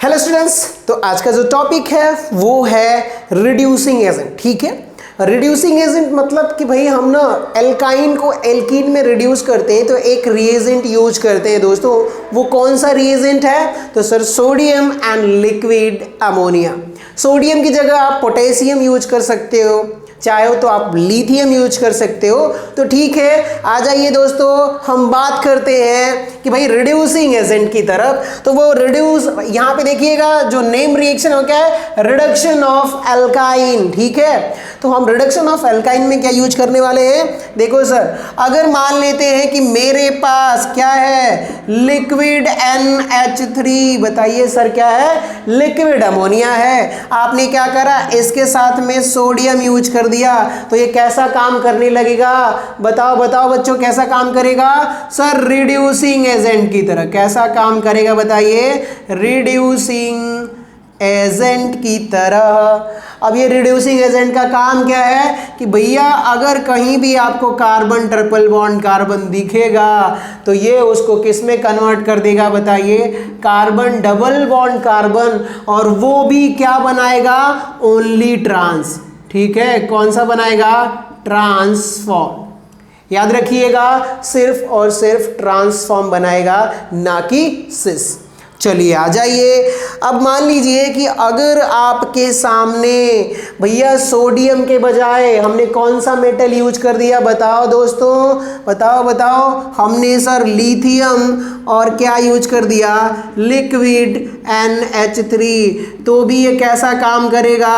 Hello students, तो आज का जो टॉपिक है वो है रिड्यूसिंग एजेंट। ठीक है, रिड्यूसिंग एजेंट मतलब कि भाई हम ना एल्काइन को एल्कीन में रिड्यूस करते हैं तो एक रिएजेंट यूज करते हैं दोस्तों। वो कौन सा रिएजेंट है? तो sir sodium and liquid ammonia. Sodium की जगह आप पोटेशियम यूज कर सकते हो, चाहे तो आप लिथियम यूज कर सकते हो। तो ठीक है, आ जाइए दोस्तों, हम बात करते हैं कि भाई रिड्यूसिंग एजेंट की तरफ। तो वो रिड्यूस, यहाँ पे देखिएगा जो नेम रिएक्शन हो क्या है, रिडक्शन ऑफ एल्काइन। ठीक है, तो हम रिडक्शन ऑफ एल्काइन में क्या यूज करने वाले हैं? देखो सर, अगर मान लेते हैं कि मेरे पास क्या है, लिक्विड NH3, बताइए सर क्या है, लिक्विड अमोनिया है। आपने क्या करा, इसके साथ में सोडियम यूज कर दिया, तो ये कैसा काम करने लगेगा? बताओ बताओ बच्चों, कैसा काम करेगा? सर रिड्यूसिंग एजेंट की तरह। कैसा काम करेगा बताइए? रिड्यूसिंग एजेंट की तरह। अब ये रिड्यूसिंग एजेंट का काम क्या है कि भैया अगर कहीं भी आपको कार्बन ट्रिपल बॉन्ड कार्बन दिखेगा तो ये उसको किस में कन्वर्ट कर देगा बताइए? कार्बन डबल बॉन्ड कार्बन, और वो भी क्या बनाएगा? Only trans. ठीक है, कौन सा बनाएगा? ट्रांसफॉर्म। याद रखिएगा, सिर्फ और सिर्फ ट्रांसफॉर्म बनाएगा, ना कि सिस। चलिए आ जाइए, अब मान लीजिए कि अगर आपके सामने भैया सोडियम के बजाय हमने कौन सा मेटल यूज कर दिया? बताओ दोस्तों, बताओ बताओ। हमने सर लिथियम और क्या यूज कर दिया? Liquid NH3। तो भी ये कैसा काम करेगा?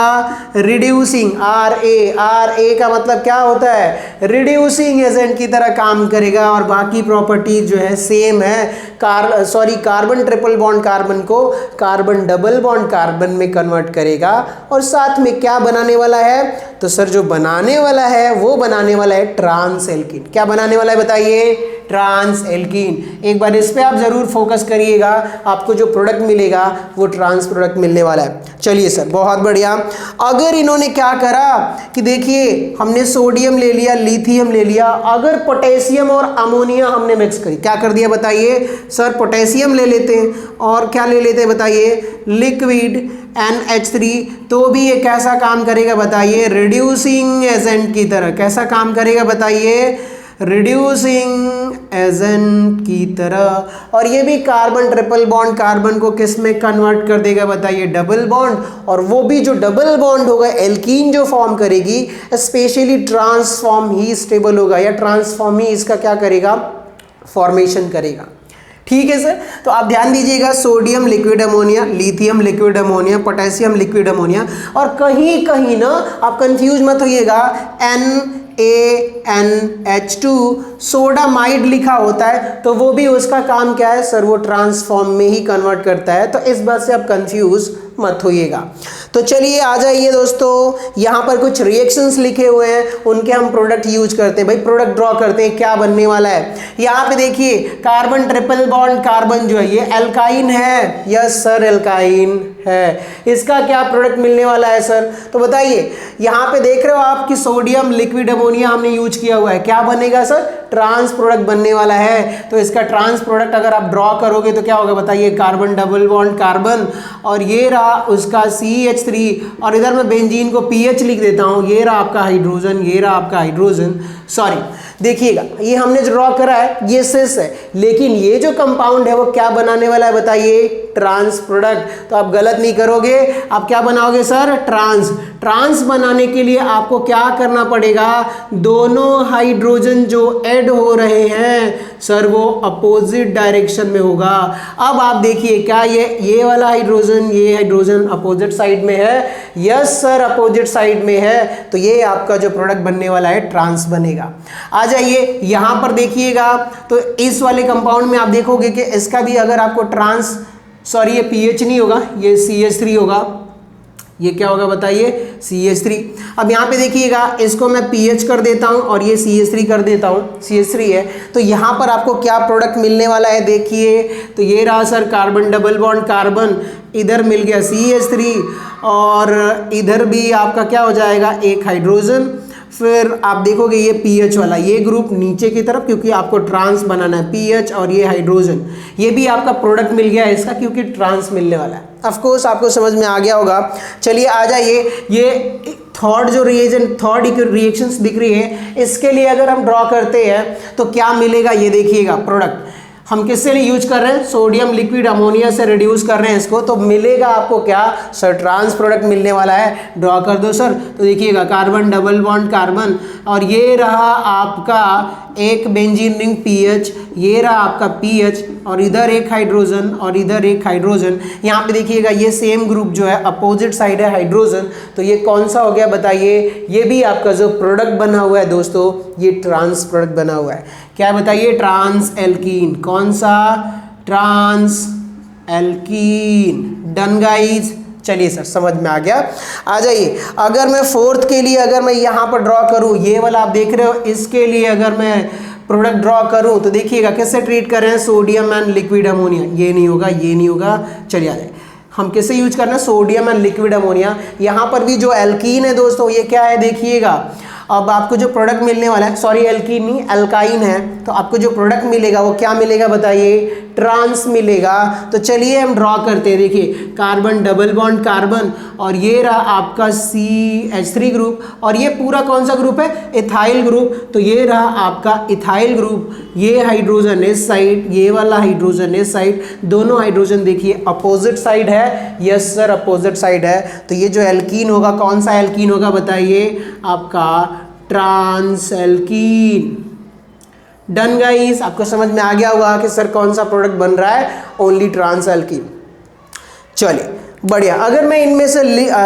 रिड्यूसिंग, RA का मतलब क्या होता है? रिड्यूसिंग एजेंट की तरह काम करेगा। और बाकी प्रॉपर्टीज जो है सेम है। कार्बन ट्रिपल बॉन्ड कार्बन को कार्बन डबल बॉन्ड कार्बन में कन्वर्ट करेगा। और साथ में क्या बनाने वाला है? तो सर जो बनाने वाला है वो बनाने वाला है ट्रांस एल्कीन। क्या बनाने वाला है बताइए? Trans alkene. एक बार इस पे आप जरूर फोकस करिएगा, आपको जो प्रोडक्ट मिलेगा वो ट्रांस प्रोडक्ट मिलने वाला है। चलिए सर, बहुत बढ़िया। अगर इन्होंने क्या करा कि देखिए हमने सोडियम ले लिया, लिथियम ले लिया, अगर पोटेशियम और अमोनिया हमने मिक्स करी, क्या कर दिया बताइए? सर पोटेशियम ले लेते हैं और क्या ले लेते हैं बताइए? Liquid NH3। तो भी ये कैसा काम करेगा बताइए? रिड्यूसिंग एजेंट की तरह। कैसा काम करेगा बताइए? रिड्यूसिंग एजेंट की तरह। और ये भी कार्बन ट्रिपल बॉन्ड कार्बन को किस में कन्वर्ट कर देगा बताइए? Double bond. और वो भी जो डबल बॉन्ड होगा, एल्कीन जो फॉर्म करेगी, स्पेशली ट्रांसफॉर्म ही स्टेबल होगा, या ट्रांसफॉर्म ही इसका क्या करेगा? फॉर्मेशन करेगा। ठीक है सर, तो आप ध्यान दीजिएगा, sodium liquid ammonia, lithium liquid ammonia, potassium liquid ammonia. और कहीं कहीं ना आप कंफ्यूज मत होइएगा, NaNH2 सोडामाइड लिखा होता है, तो वो भी उसका काम क्या है सर? वो ट्रांसफॉर्म में ही कन्वर्ट करता है। तो इस बात से आप कंफ्यूज मत होइएगा। तो चलिए आ जाइए दोस्तों, यहाँ पर कुछ रिएक्शंस लिखे हुए हैं, उनके हम प्रोडक्ट यूज करते हैं। भाई प्रोडक्ट ड्रॉ करते हैं, क्या बनने वाला है? यहाँ पे देखिए कार्बन ट्रिपल बॉन्ड कार्बन जो है ये एल्काइन है। यस सर, एल्काइन है। इसका क्या प्रोडक्ट मिलने वाला है सर? तो बताइए, यहाँ पे देख रहे हो आप कि सोडियम लिक्विड अमोनिया हमने यूज किया हुआ है, क्या बनेगा सर? ट्रांस प्रोडक्ट बनने वाला है। तो इसका ट्रांस प्रोडक्ट अगर आप ड्रॉ करोगे तो क्या होगा बताइए? कार्बन डबल बॉन्ड कार्बन, और ये रहा उसका CH3, और इधर मैं बेंजीन को PH लिख देता हूँ। ये रहा आपका हाइड्रोजन, ये रहा आपका हाइड्रोजन। सॉरी, देखिएगा ये हमने जो ड्रॉ करा है ये सिस है, लेकिन ये जो कंपाउंड है वो क्या बनाने वाला है बताइए? Trans product. तो आप गलत नहीं करोगे, आप क्या बनाओगे सर? ट्रांस। ट्रांस बनाने के लिए आपको क्या करना पड़ेगा? दोनों हाइड्रोजन जो ऐड हो रहे हैं सर वो अपोजिट डायरेक्शन में होगा। अब आप देखिए, क्या ये वाला हाइड्रोजन, ये हाइड्रोजन अपोजिट साइड में है? यस सर, अपोजिट साइड में है। तो ये आपका जो प्रोडक्ट बनने वाला है ट्रांस बनेगा। आ जाइए यहां पर देखिएगा, तो इस वाले कंपाउंड में आप देखोगे कि इसका भी अगर आपको ट्रांस, सॉरी ये PH नहीं होगा, ये CH3 होगा। ये क्या होगा बताइए? CH3। अब यहाँ पे देखिएगा, इसको मैं PH कर देता हूँ और ये CH3 कर देता हूँ, CH3 है। तो यहाँ पर आपको क्या प्रोडक्ट मिलने वाला है देखिए? तो ये रहा sir carbon double bond carbon, इधर मिल गया CH3, और इधर भी आपका क्या हो जाएगा? एक हाइड्रोजन। फिर आप देखोगे ये पीएच वाला ये ग्रुप नीचे की तरफ, क्योंकि आपको ट्रांस बनाना है, पीएच और ये हाइड्रोजन, ये भी आपका प्रोडक्ट मिल गया है इसका, क्योंकि ट्रांस मिलने वाला है। ऑफ कोर्स आपको समझ में आ गया होगा। चलिए आ जाइए, ये थर्ड जो रिएजेंट, थर्ड रिएक्शंस दिख रही है, इसके लिए अगर हम ड्रॉ करते हैं तो क्या मिलेगा, ये देखिएगा प्रोडक्ट हम किससे लिए यूज कर रहे हैं, सोडियम लिक्विड अमोनिया से रिड्यूस कर रहे हैं इसको, तो मिलेगा आपको क्या सर, ट्रांस प्रोडक्ट मिलने वाला है। ड्रॉ कर दो सर, तो देखिएगा कार्बन डबल बॉन्ड कार्बन, और ये रहा आपका एक बेंजीन रिंग पीएच, ये रहा आपका पीएच, और इधर एक हाइड्रोजन और इधर एक हाइड्रोजन। यहाँ पे देखिएगा ये सेम ग्रुप जो है अपोजिट साइड है हाइड्रोजन, तो ये कौन सा हो गया बताइए, ये भी आपका जो प्रोडक्ट बना हुआ है दोस्तों, ये ट्रांस प्रोडक्ट बना हुआ है। क्या बताइए, ट्रांस एल्कीन। कौन सा, ट्रांस एल्कीन। डन गाइज, चलिए सर समझ में आ गया। आ जाइए, अगर मैं फोर्थ के लिए अगर मैं यहाँ पर ड्रॉ करूँ, ये वाला आप देख रहे हो, इसके लिए अगर मैं प्रोडक्ट ड्रॉ करूँ तो देखिएगा कैसे ट्रीट कर रहे हैं, सोडियम एंड लिक्विड अमोनिया। ये नहीं होगा, ये नहीं होगा। चलिए आ जाए, हम किससे यूज कर रहे हैं, सोडियम एंड लिक्विड अमोनिया। यहाँ पर भी जो एल्कीन है दोस्तों, ये क्या है देखिएगा, अब आपको जो प्रोडक्ट मिलने वाला है, सॉरी एल्कीन नहीं एल्काइन है, तो आपको जो प्रोडक्ट मिलेगा वो क्या मिलेगा बताइए, ट्रांस मिलेगा। तो चलिए हम ड्रॉ करते हैं, देखिए कार्बन डबल बॉन्ड कार्बन, और ये रहा आपका CH3 ग्रुप, और ये पूरा कौन सा ग्रुप है, इथाइल ग्रुप, तो ये रहा आपका इथाइल ग्रुप। ये हाइड्रोजन इस साइड, ये वाला हाइड्रोजन इस साइड, दोनों हाइड्रोजन देखिए अपोजिट साइड है। यस सर अपोजिट साइड है, तो ये जो एल्कीन होगा, कौन सा एल्कीन होगा बताइए, आपका ट्रांस एल्कीन। डन गाइस, आपको समझ में आ गया होगा कि सर कौन सा प्रोडक्ट बन रहा है, ओनली ट्रांस एल्कीन। चलिए बढ़िया। अगर मैं इनमें से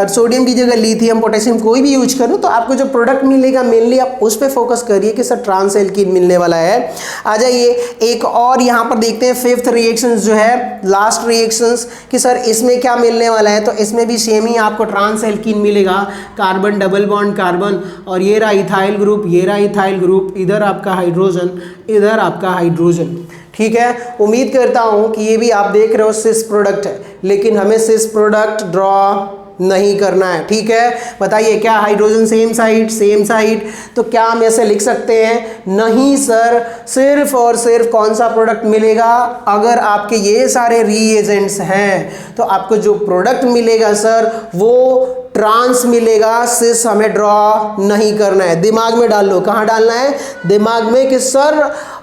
सोडियम की जगह लिथियम पोटेशियम कोई भी यूज करूं तो आपको जो प्रोडक्ट मिलेगा मेनली आप उस पर फोकस करिए कि सर ट्रांस एल्कीन मिलने वाला है। आ जाइए एक और यहाँ पर देखते हैं फिफ्थ रिएक्शंस जो है, लास्ट रिएक्शंस, कि सर इसमें क्या मिलने वाला है, तो इसमें भी सेम ही आपको ट्रांस एल्कीन मिलेगा, कार्बन डबल बॉन्ड कार्बन, और ये रहा इथाइल ग्रुप, ये रहा इथाइल ग्रुप, इधर आपका हाइड्रोजन, इधर आपका हाइड्रोजन। ठीक है, उम्मीद करता हूं कि ये भी आप देख रहे हो सिस प्रोडक्ट है, लेकिन हमें सिस प्रोडक्ट ड्रॉ नहीं करना है। ठीक है, बताइए क्या हाइड्रोजन सेम साइड, तो क्या हम ऐसे लिख सकते हैं, नहीं सर, सिर्फ और सिर्फ कौन सा प्रोडक्ट मिलेगा, अगर आपके ये सारे रीएजेंट्स हैं तो आपको जो प्रोडक्ट मिलेगा सर वो ट्रांस मिलेगा, सिस हमें ड्रॉ नहीं करना है। दिमाग में डाल लो, कहाँ डालना है, दिमाग में, कि सर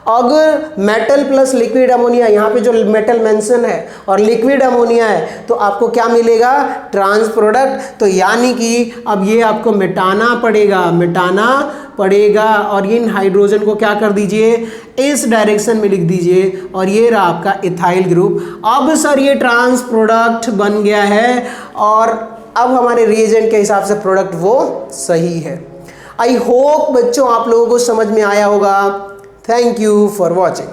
अगर मेटल प्लस लिक्विड अमोनिया, यहाँ पे जो मेटल मेंशन है और लिक्विड अमोनिया है, तो आपको क्या मिलेगा, ट्रांस प्रोडक्ट। तो यानी कि अब ये आपको मिटाना पड़ेगा, और इन हाइड्रोजन को क्या कर दीजिए, इस डायरेक्शन में लिख दीजिए, और ये रहा आपका इथाइल ग्रुप। अब सर ये ट्रांस प्रोडक्ट बन गया है, और अब हमारे रिएजेंट के हिसाब से प्रोडक्ट वो सही है। आई होप बच्चों आप लोगों को समझ में आया होगा। Thank you for watching.